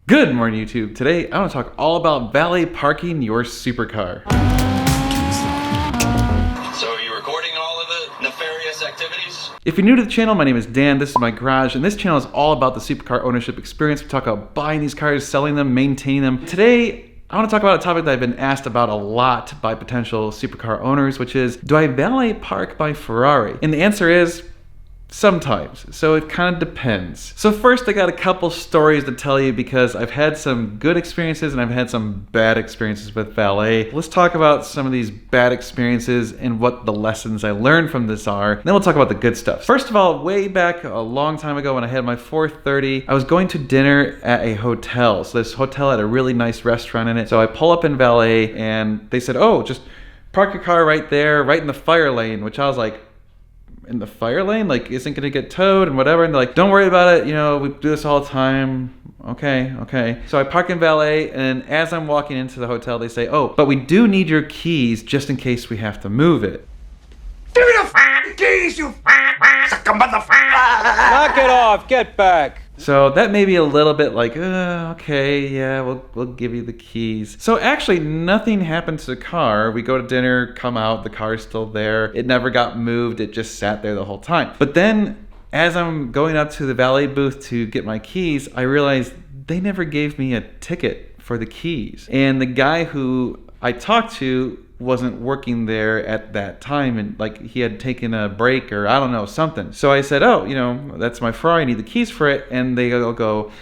Good morning, YouTube. Today, I want to talk all about valet parking your supercar. So are you recording all of the nefarious activities? If you're new to the channel, my name is Dan, this is my garage, and this channel is all about the supercar ownership experience. We talk about buying these cars, selling them, maintaining them. Today, I want to talk about a topic that I've been asked about a lot by potential supercar owners, which is, do I valet park my Ferrari? And the answer is, sometimes. So it kind of depends. So first, I got a couple stories to tell you because I've had some good experiences and I've had some bad experiences with valet. Let's talk about some of these bad experiences and what the lessons I learned from this are. Then we'll talk about the good stuff. First of all, way back a long time ago when I had my 430, I was going to dinner at a hotel. So this hotel had a really nice restaurant in it. So I pull up in valet and they said, oh, just park your car right there, right in the fire lane, which I was like, in the fire lane, like, isn't gonna get towed and whatever. And they're like, don't worry about it, you know, we do this all the time. Okay. So I park in valet, and as I'm walking into the hotel, they say, oh, but we do need your keys just in case we have to move it. Give me the f***ing keys, you sucker motherfucker! Knock it off, get back. So that may be a little bit like, okay, yeah, we'll give you the keys. So actually nothing happened to the car. We go to dinner, come out, the car's still there. It never got moved, it just sat there the whole time. But then as I'm going up to the valet booth to get my keys, I realized they never gave me a ticket for the keys. And the guy who I talked to wasn't working there at that time, and like he had taken a break or I don't know, something. So I said, oh, you know, that's my Ferrari, I need the keys for it. And they go,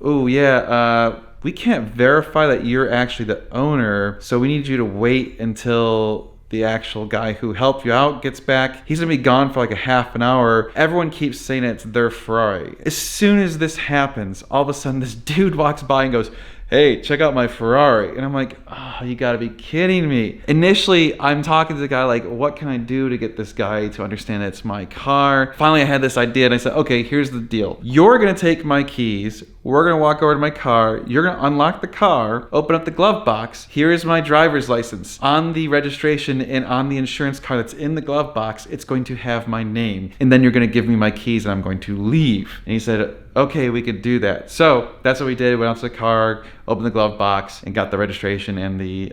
oh yeah, we can't verify that you're actually the owner, so we need you to wait until the actual guy who helped you out gets back. He's gonna be gone for like a half an hour. Everyone keeps saying it's their Ferrari. As soon as this happens, all of a sudden this dude walks by and goes, hey, check out my Ferrari. And I'm like, oh, you gotta be kidding me. Initially, I'm talking to the guy like, what can I do to get this guy to understand that it's my car? Finally, I had this idea and I said, okay, here's the deal. You're gonna take my keys, we're gonna walk over to my car, you're gonna unlock the car, open up the glove box, here is my driver's license. On the registration and on the insurance card that's in the glove box, it's going to have my name. And then you're gonna give me my keys and I'm going to leave. And he said, okay, we could do that. So that's what we did. We went out to the car, opened the glove box, and got the registration and the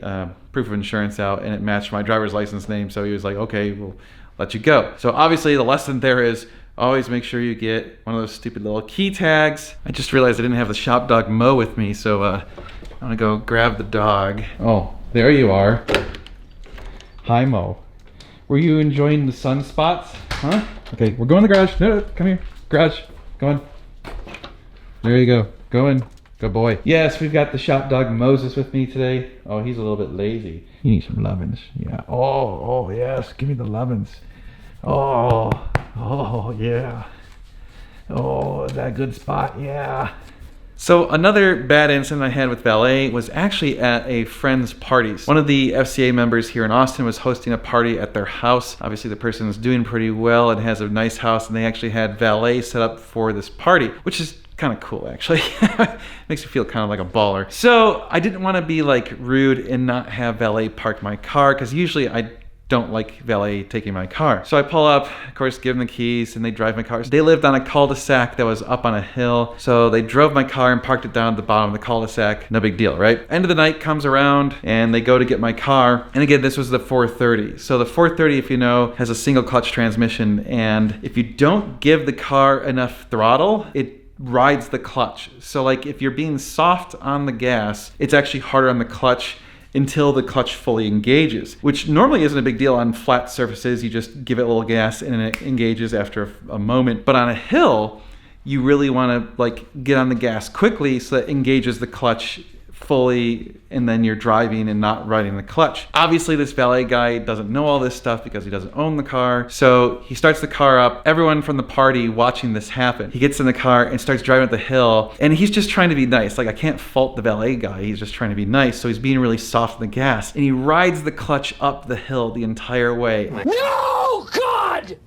proof of insurance out, and it matched my driver's license name. So he was like, okay, we'll let you go. So obviously the lesson there is always make sure you get one of those stupid little key tags. I just realized I didn't have the shop dog Mo with me, so I'm gonna go grab the dog. Oh, there you are. Hi, Mo. Were you enjoying the sunspots? Huh? Okay, we're going to the garage. No, come here. Garage. Go on. There you go. Go in. Good boy. Yes, we've got the shop dog Moses with me today. Oh, he's a little bit lazy. You need some lovin's. Yeah. Oh, yes. Give me the lovin's. Oh, yeah. Oh, is that a good spot? Yeah. So another bad incident I had with valet was actually at a friend's parties. One of the FCA members here in Austin was hosting a party at their house. Obviously the person is doing pretty well and has a nice house, and they actually had valet set up for this party, which is kind of cool actually. Makes you feel kind of like a baller. So I didn't want to be like rude and not have valet park my car, because usually I don't like valet taking my car. So I pull up, of course, give them the keys, and they drive my car. They lived on a cul-de-sac that was up on a hill. So they drove my car and parked it down at the bottom of the cul-de-sac. No big deal, right? End of the night comes around and they go to get my car. And again, this was the 430. So the 430, if you know, has a single clutch transmission. And if you don't give the car enough throttle, it rides the clutch. So like if you're being soft on the gas, it's actually harder on the clutch until the clutch fully engages, which normally isn't a big deal on flat surfaces. You just give it a little gas and it engages after a moment. But on a hill, you really want to like get on the gas quickly so that it engages the clutch fully, and then you're driving and not riding the clutch. Obviously this valet guy doesn't know all this stuff because he doesn't own the car. So he starts the car up, everyone from the party watching this happen. He gets in the car and starts driving up the hill, and he's just trying to be nice. Like, I can't fault the valet guy, he's just trying to be nice. So he's being really soft on the gas, and he rides the clutch up the hill the entire way. No, God!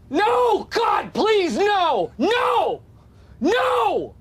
No, God, please, no! No! No!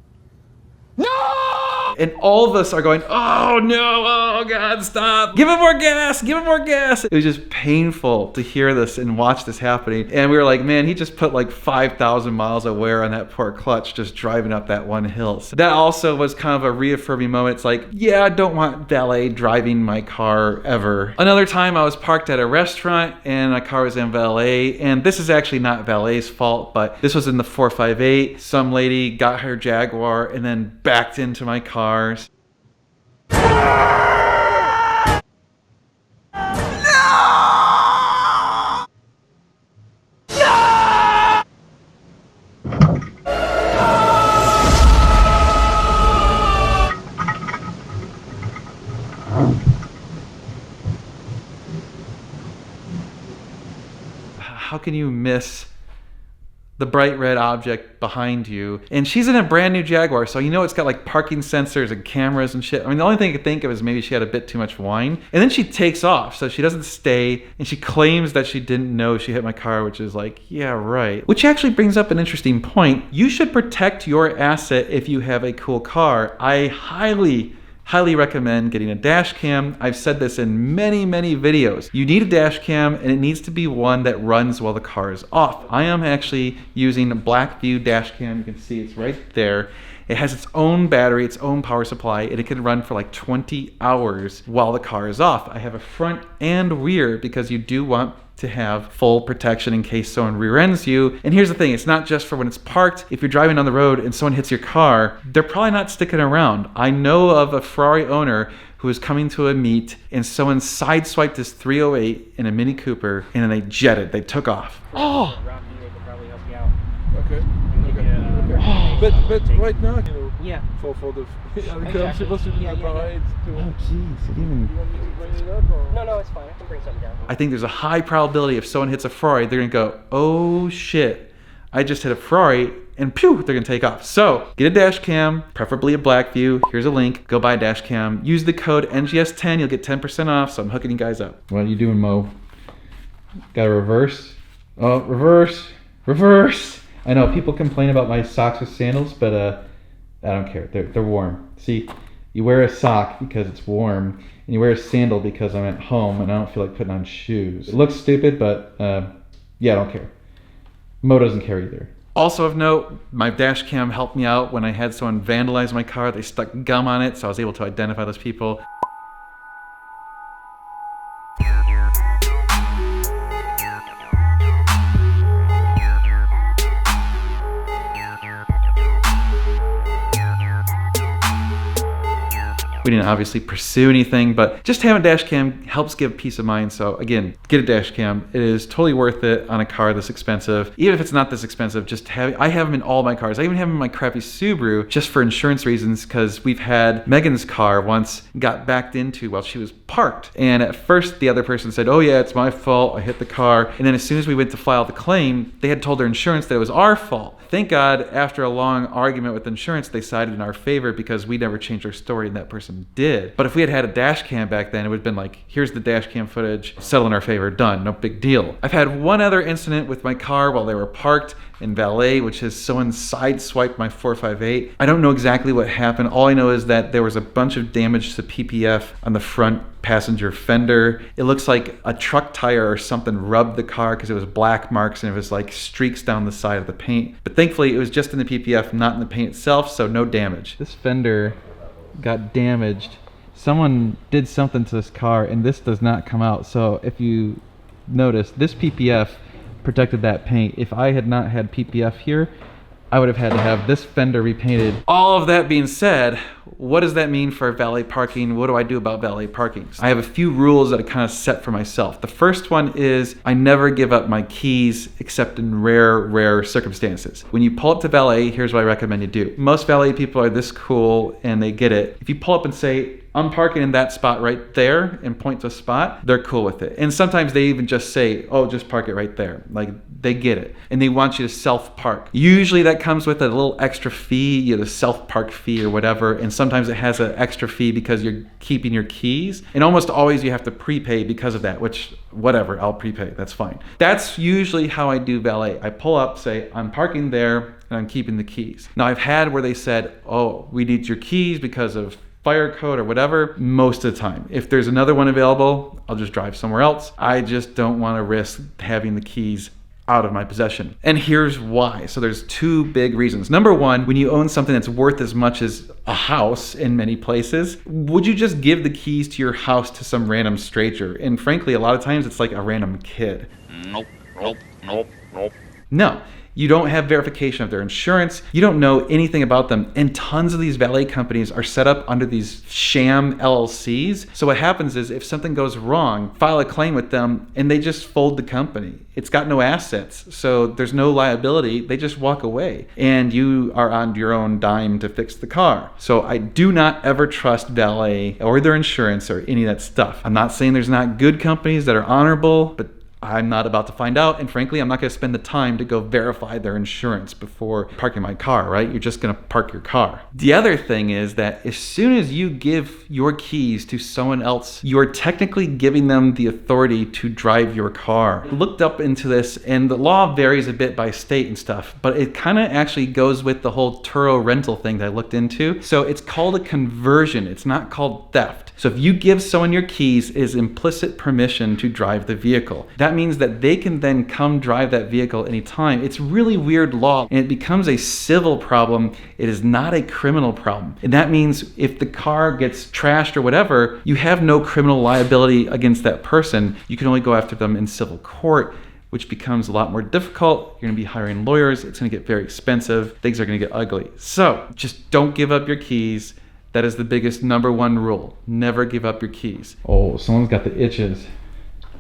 No! And all of us are going, oh no, oh God, stop. Give him more gas, give him more gas. It was just painful to hear this and watch this happening. And we were like, man, he just put like 5,000 miles of wear on that poor clutch just driving up that one hill. So that also was kind of a reaffirming moment. It's like, yeah, I don't want valet driving my car ever. Another time I was parked at a restaurant and my car was in valet. And this is actually not valet's fault, but this was in the 458. Some lady got her Jaguar and then backed into my cars. How can you miss the bright red object behind you? And she's in a brand new Jaguar, so you know it's got like parking sensors and cameras and shit. I mean, the only thing I could think of is maybe she had a bit too much wine. And then she takes off, so she doesn't stay, and she claims that she didn't know she hit my car, which is like, yeah, right. Which actually brings up an interesting point. You should protect your asset if you have a cool car. I highly recommend getting a dash cam. I've said this in many videos. You need a dash cam, and it needs to be one that runs while the car is off. I am actually using a Blackview dash cam. You can see it's right there. It has its own battery, its own power supply, and it can run for like 20 hours while the car is off. I have a front and rear because you do want to have full protection in case someone rear ends you. And here's the thing, it's not just for when it's parked. If you're driving on the road and someone hits your car, they're probably not sticking around. I know of a Ferrari owner who was coming to a meet and someone sideswiped his 308 in a Mini Cooper and then they jetted, they took off. Oh! Okay. But right now, you know, Yeah. for the Exactly. supposed to be Yeah, the yeah, yeah. parade to. Oh jeez, it even... You want me to bring it up or? No, it's fine. I can bring something down. I think there's a high probability if someone hits a Ferrari, they're gonna go, oh shit, I just hit a Ferrari, and pew, they're gonna take off. So get a dash cam, preferably a Blackview. Here's a link, go buy a dash cam. Use the code NGS10, you'll get 10% off, so I'm hooking you guys up. What are you doing, Mo? Got to reverse? Oh, reverse. I know people complain about my socks with sandals, but I don't care, they're warm. See, you wear a sock because it's warm, and you wear a sandal because I'm at home and I don't feel like putting on shoes. It looks stupid, but yeah, I don't care. Mo doesn't care either. Also of note, my dash cam helped me out when I had someone vandalize my car. They stuck gum on it, so I was able to identify those people. We didn't obviously pursue anything, but just having a dash cam helps give peace of mind. So again, get a dash cam. It is totally worth it on a car this expensive. Even if it's not this expensive, I have them in all my cars. I even have them in my crappy Subaru just for insurance reasons, because we've had Megan's car once got backed into while she was parked. And at first the other person said, oh yeah, it's my fault, I hit the car. And then as soon as we went to file the claim, they had told their insurance that it was our fault. Thank God, after a long argument with insurance, they sided in our favor because we never changed our story and that person did. But if we had had a dash cam back then, it would have been like, here's the dash cam footage, settle in our favor, done, no big deal. I've had one other incident with my car while they were parked in valet, which is someone sideswiped my 458. I don't know exactly what happened. All I know is that there was a bunch of damage to PPF on the front passenger fender. It looks like a truck tire or something rubbed the car because it was black marks and it was like streaks down the side of the paint. But thankfully it was just in the PPF, not in the paint itself, so no damage. This fender got damaged. Someone did something to this car and this does not come out. So if you notice, this PPF protected that paint. If I had not had PPF here, I would have had to have this fender repainted. All of that being said, what does that mean for valet parking? What do I do about valet parking? I have a few rules that I kind of set for myself. The first one is I never give up my keys except in rare circumstances. When you pull up to valet, here's what I recommend you do. Most valet people are this cool and they get it. If you pull up and say, I'm parking in that spot right there and point to a spot, they're cool with it. And sometimes they even just say, oh, just park it right there. Like, they get it. And they want you to self-park. Usually that comes with a little extra fee, you know, the self-park fee or whatever. And sometimes it has an extra fee because you're keeping your keys. And almost always you have to prepay because of that, which, whatever, I'll prepay, that's fine. That's usually how I do valet. I pull up, say, I'm parking there, and I'm keeping the keys. Now, I've had where they said, oh, we need your keys because of fire code or whatever. Most of the time, if there's another one available, I'll just drive somewhere else. I just don't want to risk having the keys out of my possession. And here's why. So there's two big reasons. Number one, when you own something that's worth as much as a house in many places, would you just give the keys to your house to some random stranger? And frankly, a lot of times it's like a random kid. Nope. No. You don't have verification of their insurance. You don't know anything about them. And tons of these valet companies are set up under these sham LLCs. So what happens is if something goes wrong, file a claim with them and they just fold the company. It's got no assets. So there's no liability. They just walk away and you are on your own dime to fix the car. So I do not ever trust valet or their insurance or any of that stuff. I'm not saying there's not good companies that are honorable, but I'm not about to find out, and frankly, I'm not going to spend the time to go verify their insurance before parking my car, right? You're just going to park your car. The other thing is that as soon as you give your keys to someone else, you're technically giving them the authority to drive your car. I looked up into this, and the law varies a bit by state and stuff, but it kind of actually goes with the whole Turo rental thing that I looked into. So it's called a conversion. It's not called theft. So if you give someone your keys, it is implicit permission to drive the vehicle. That means that they can then come drive that vehicle anytime. It's really weird law, and it becomes a civil problem. It is not a criminal problem. And that means if the car gets trashed or whatever, you have no criminal liability against that person. You can only go after them in civil court, which becomes a lot more difficult. You're gonna be hiring lawyers. It's gonna get very expensive. Things are gonna get ugly. So just don't give up your keys. That is the biggest number one rule. Never give up your keys. Oh, someone's got the itches.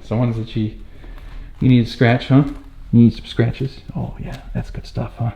Someone's itchy. You need a scratch, huh? You need some scratches? Oh yeah, that's good stuff, huh?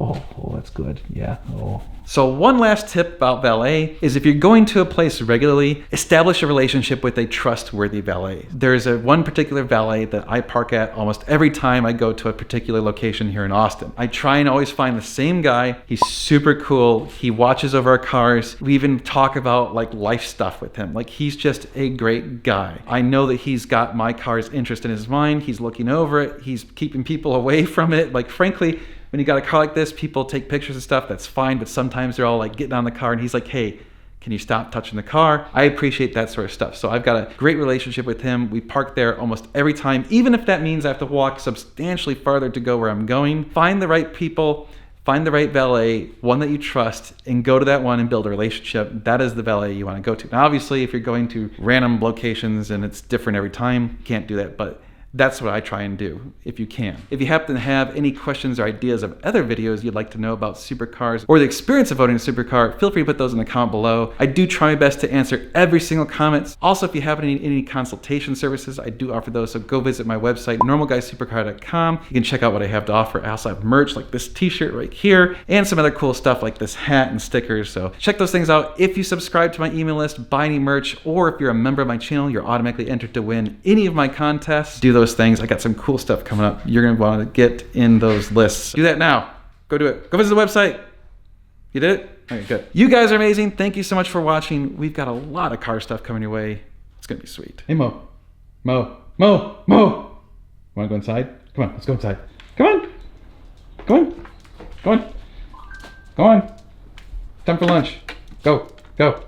Oh, that's good. Yeah. Oh. So one last tip about valet is if you're going to a place regularly, establish a relationship with a trustworthy valet. There's one particular valet that I park at almost every time I go to a particular location here in Austin. I try and always find the same guy. He's super cool. He watches over our cars. We even talk about like life stuff with him. Like he's just a great guy. I know that he's got my car's interest in his mind. He's looking over it. He's keeping people away from it. Like frankly, when you got a car like this, people take pictures and stuff, that's fine, but sometimes they're all like getting on the car and he's like, hey, can you stop touching the car? I appreciate that sort of stuff. So I've got a great relationship with him. We park there almost every time, even if that means I have to walk substantially farther to go where I'm going. Find the right people, find the right valet, one that you trust, and go to that one and build a relationship. That is the valet you want to go to. Now, obviously, if you're going to random locations and it's different every time, you can't do that, but that's what I try and do, if you can. If you happen to have any questions or ideas of other videos you'd like to know about supercars or the experience of owning a supercar, feel free to put those in the comment below. I do try my best to answer every single comment. Also, if you have any consultation services, I do offer those, so go visit my website, normalguysupercar.com. You can check out what I have to offer. I also have merch like this t-shirt right here and some other cool stuff like this hat and stickers, so check those things out. If you subscribe to my email list, buy any merch, or if you're a member of my channel, you're automatically entered to win any of my contests. Do those things. I got some cool stuff coming up. You're going to want to get in those lists. Do that now. Go do it. Go visit the website. You did it? Okay, good. You guys are amazing. Thank you so much for watching. We've got a lot of car stuff coming your way. It's going to be sweet. Hey, Mo. Mo. Mo. Mo. Want to go inside? Come on. Let's go inside. Come on. Come on. Come on. Come on. Time for lunch. Go. Go.